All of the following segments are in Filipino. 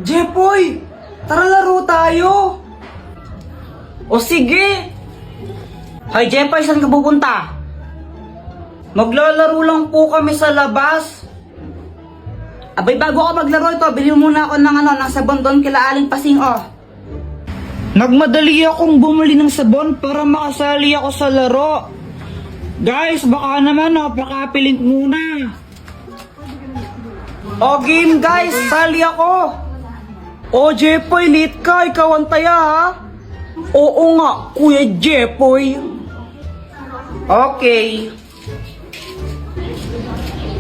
Jepoy! Tara laro tayo! O sige! Hoy Jepoy, saan ka pupunta? Maglalaro lang po kami sa labas. Abay, bago ako maglaro ito, bilhin muna ako ng sabon doon kila Aling Pasing, oh. Nagmadali akong bumili ng sabon para makasali ako sa laro. Guys, baka naman, pakapiling muna. O game guys, sali ako. O Jepoy, late ka, ikaw ang taya ha. Oo nga, Kuya Jepoy. Okay.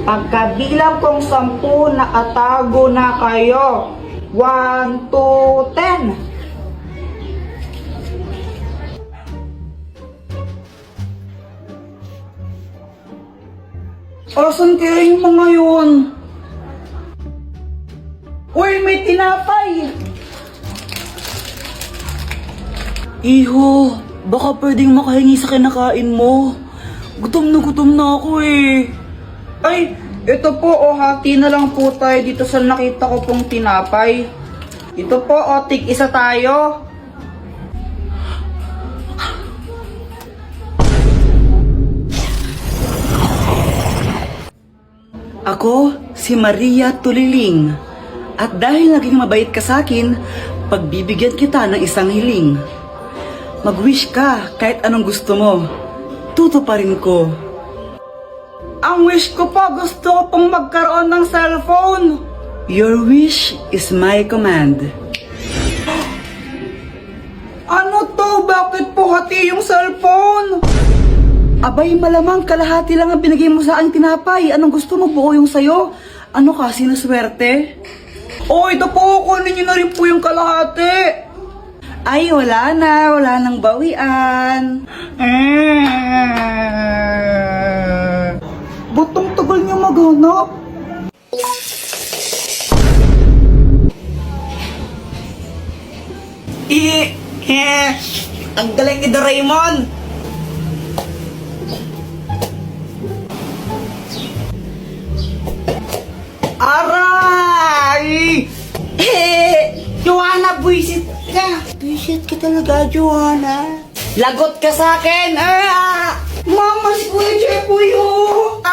Pagkabilang kong 10, nakatago na kayo. 1, 2, 10. Asan kaya yung mga yun? Uy, may tinapay! Iho, baka pwedeng makahingi sa kinakain mo. Gutom na ako eh. Ay, ito po hati na lang po tayo dito sa nakita ko pong tinapay. Ito po tig isa tayo. Ako, si Maria Tuliling. At dahil naging mabait ka sa akin, pagbibigyan kita ng isang hiling. Mag-wish ka kahit anong gusto mo. Tutuparin ko. Ang wish ko po, gusto ko pong magkaroon ng cellphone. Your wish is my command. Ano to? Bakit po hati yung cellphone? Abay, malamang kalahati lang ang binigay mo sa aking tinapay. Anong gusto mo? Buo yung sayo. Ano ka? Sinuswerte? Oh, ito po. Kunin niyo na rin po yung kalahati. Ay, wala na. Wala nang bawian. Butong tagal niyo maghanap. Ang galing ni Doraemon. Aray! Joanna, buisit ka. Buisit ka talaga, Joanna. Lagot ka sa akin. Mama, si Kuya Jepoy, oh.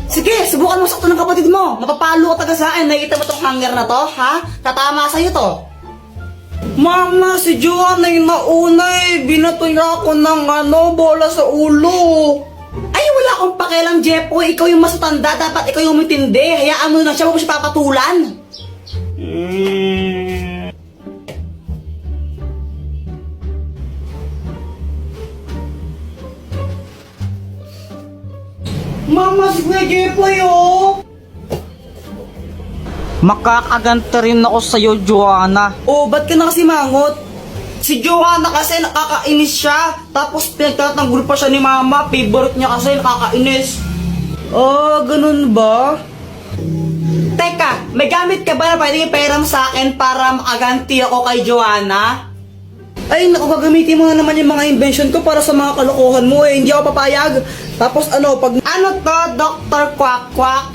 Sige, subukan mo sakto ng kapatid mo. Mapapalo ka taga sa akin. Nakita mo tong hanger na to, ha? Tatama sa'yo to. Mama, si Joanna yung nauna eh. Binato niya ako ng bola sa ulo. Ay, wala akong pakialam, Jepoy. Ikaw yung mas matanda. Dapat ikaw yung matindi. Hayaan mo na siya. Huwag mo siya papatulan. Mama, si Kuya Jepoy, oh. Makakaganta rin ako sa'yo, Joanna. Oh, ba't ka na kasi mangot? Si Joanna kasi nakakainis siya. Tapos pinagtatanggol pa siya ni Mama. Favorite niya kasi nakakainis. Oh, ganun ba? Teka, may gamit ka ba na pwedeng ipahiram sa akin para makaganti ako kay Joanna? Ay, naku, gagamitin mo na naman yung mga invention ko para sa mga kalokohan mo eh. Hindi ako papayag. Tapos pag... Ano to, Dr. Quack Quack?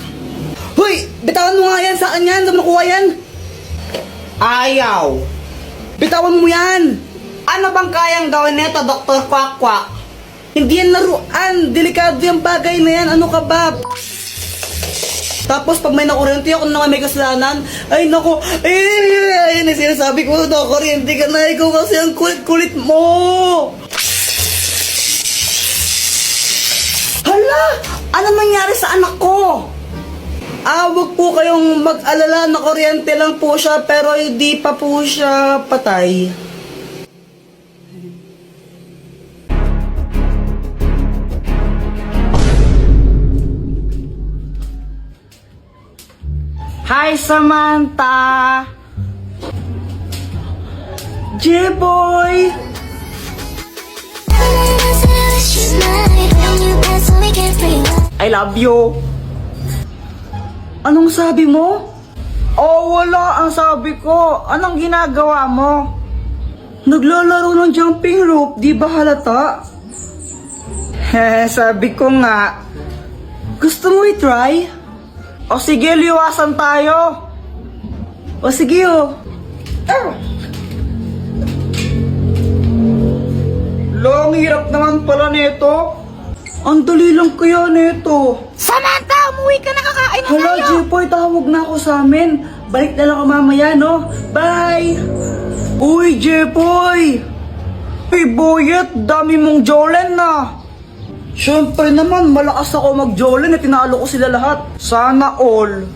Hoy, bitawan mo nga yan sa akin yan. Saan mo nakuha yan? Ayaw. Bitawan mo yan! Ano bang kayang gawin nito, Dr. Quack Quack? Hindi yan laruan! Delikado yung bagay na yan! Ano ka ba? Tapos pag may nakuryente ako naman may kasalanan, ay naku, ayun ang sinasabi ko, nakuryente ka na, ikaw kasi ang kulit-kulit mo! Hala! Ano nangyari sa anak ko? Wag po kayong mag-alala, na kuryente lang po siya pero hindi pa po siya patay. Hi Samantha! J-boy! I love you! Anong sabi mo? Oh, wala ang sabi ko. Anong ginagawa mo? Naglalaro ng jumping rope, di ba halata? Sabi ko nga. Gusto mo i-try? O sige, liwasan tayo. O sige, oh. Long hirap naman pala nito. Ang dali lang kaya nito. Samantha, umuwi ka na, kakain na Hala, tayo. Jepoy, tawag na ako sa amin. Balik na lang ako mamaya, no? Bye! Uy, Jepoy! Hey, Boyet, dami mong Jolen na. Siyempre naman, malakas ako mag-Jolen at tinalo ko sila lahat. Sana all.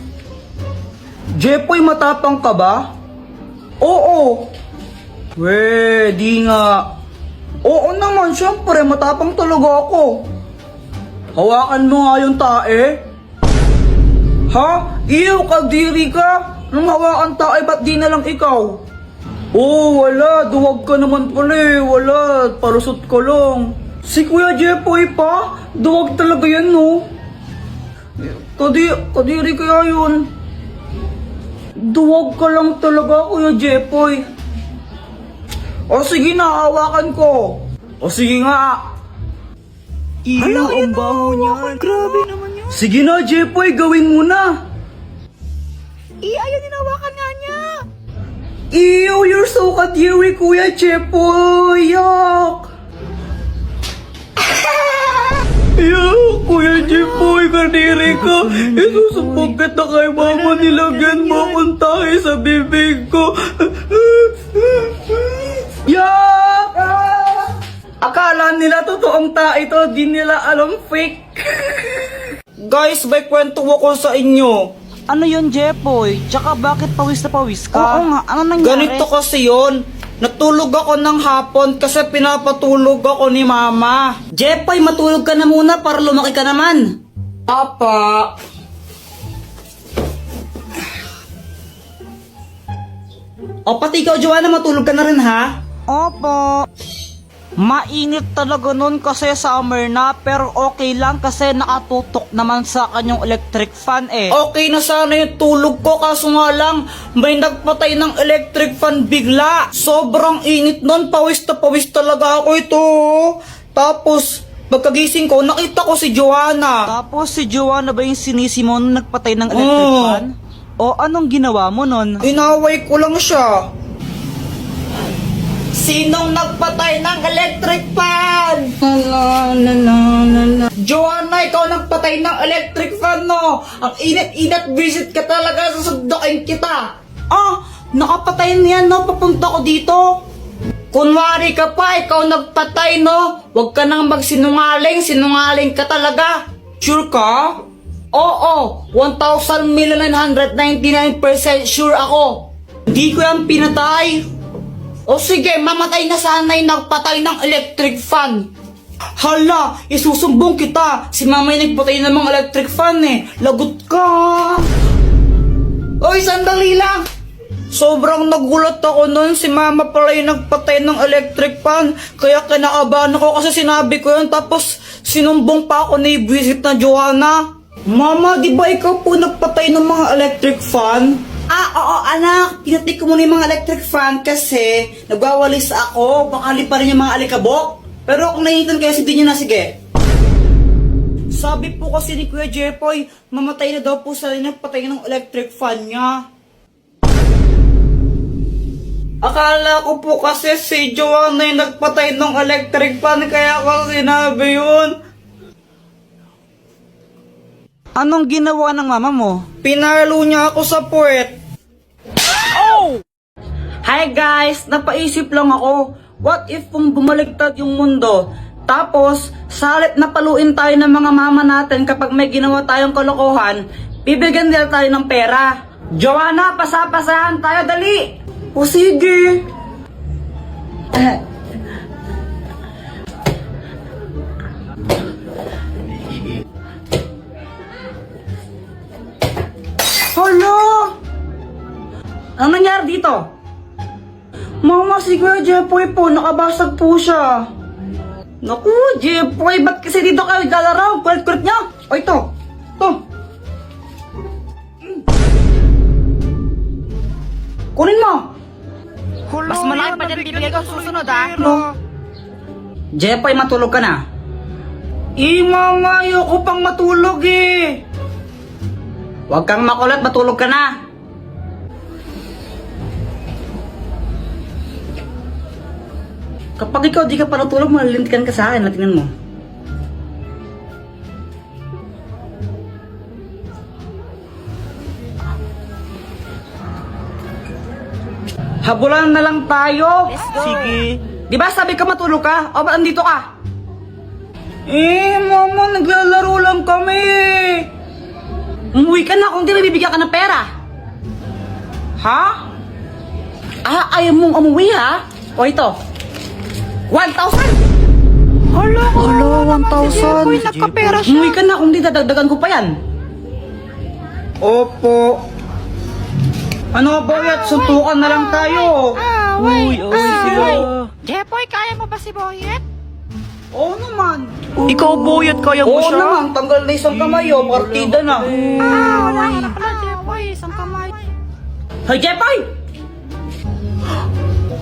Jepoy, matapang ka ba? Oo. We, di nga. Oo naman, siyempre, matapang talaga ako. Hawakan mo nga yung tae. Ha? Iyo, kadiri ka. Nung hawakan tae, ba't di na lang ikaw? Oo, wala. Duwag ka naman pala eh. Wala. Palusot ko lang. Si Kuya Jepoy pa? Duwag talaga yan, no? Kadiri kaya yun. Duwag ka lang talaga, Kuya Jepoy. O sige na, hawakan ko. O sige nga. Iyo, ang baho niyan. Grabe naman yun. Sige na, Jepoy, gawin mo na. Ayaw ninawakan nga niya. Ew, you're so kadiri, Kuya Jepoy. Yuck. Yuck, Kuya Jepoy, kadiri ka. Isusubok kita kay mama, nilagyan mo akong tae sa bibig ko. Yuck! Akala nila totoong tae to, di nila alam fake. Guys, may kwento ako sa inyo. Ano yun, Jepoy? Tsaka bakit pawis na pawis ka? Oo nga, ano nangyari? Ganito kasi yun. Natulog ako ng hapon kasi pinapatulog ako ni mama. Jepoy, matulog ka na muna para lumaki ka naman. Apa. O pati ikaw, Joanna, matulog ka na rin ha? Opo. Mainit talaga nun kasi summer na, pero okay lang kasi nakatutok naman sa kanyang electric fan eh. Okay na sana yung tulog ko, kaso nga lang may nagpatay ng electric fan bigla. Sobrang init nun, pawis na pawis talaga ako ito. Tapos pagkagising ko, nakita ko si Joanna. Tapos si Joanna ba yung sinisi mo nung nagpatay ng electric Oo. fan? O anong ginawa mo nun? Inaway ko lang siya. Sinong nagpatay ng electric fan? Joanna, ikaw nagpatay ng electric fan, no? Ang init-init, visit ka talaga, susundukin kita. Ah, nakapatay niyan, no? Papunta ko dito. Kunwari ka pa, ikaw nagpatay, no? Huwag ka nang magsinungaling, sinungaling ka talaga. Sure ka? Oo, 1,999% sure ako. Hindi ko yan pinatay. O sige, mamatay na sana yung nagpatay ng electric fan. Hala, isusumbong kita. Si mama yung nagpatay ng mga electric fan eh. Lagot ka. Oy, sandali lang. Sobrang nagulat ako nun. Si mama pala yung nagpatay ng electric fan. Kaya kinakabahan ako kasi sinabi ko yun. Tapos sinumbong pa ako ni visit na Joanna. Mama, di ba ikaw po nagpatay ng mga electric fan? Oo anak, pinatay ko muna yung mga electric fan kasi nagwawalis ako, baka liparin yung mga alikabok. Pero kung nainitan kayo, sige nyo na, sige. Sabi po kasi ni Kuya Jepoy, mamatay na daw po sa nagpatay ng electric fan niya. Akala ko po kasi si Joanna yung nagpatay ng electric fan, kaya ako sinabi yun. Anong ginawa ng mama mo? Pinalo niya ako sa puwet. Oh! Hi guys! Napaisip lang ako, what if kung bumaliktad yung mundo? Tapos, salit na paluin tayo ng mga mama natin kapag may ginawa tayong kalokohan, bibigyan nila tayo ng pera. Joanna, pasapasahan tayo, dali! O sige! Hala! Anong nangyari dito? Mama, si Kuya Jepoy po, nakabasag po siya. Naku, Jepoy, ba't kasi dito kayo galaraw? Kulit-kulit niya. O ito, ito. Kunin mo. Mas malaki pa dyan bibigay ko susunod ah. No. Jepoy, matulog ka na. Mama, ayoko pang matulog eh. Huwag kang makulit, matulog ka na. Kapag ikaw di ka pa natulog, malilintikan ka sa akin. Tingnan mo. Habulan na lang tayo. Let's go. Sige. Di ba sabi ka matulog ka? O ba't andito ka? Mama, naglalaro lang kami. Umuwi ka na kung di bibigyan ka ng pera. Ha? Ayaw mong umuwi ha? O ito. 1,000. Hala, 1,000. Si Jeboy, nagkapera siya. Umuwi ka na kung di dadagdagan ko pa yan. Opo. Ano ba yan? Suntukan na lang tayo. Uy, sila. Jeboy, kaya mo ba si Boyet? Oo naman. Ikaw, Boyet, kaya mo Oo siya? naman, tanggal na isang kamay oh. Partida na. Wala ka na pala, Jeboy. Isang kamay. Hoy, Jepoy!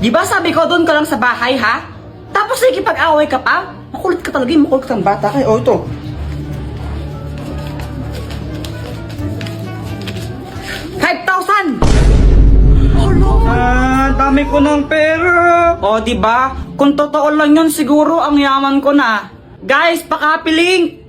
Di ba sabi ko doon ka lang sa bahay, ha? Tapos nakikipag-away ka pa? Makulit ka talaga, makulit ka ng bata ka. O, ito. ₱5,000! Dami ko ng pera. O, di ba? Kung totoo lang yun, siguro ang yaman ko na. Guys, pakapiling!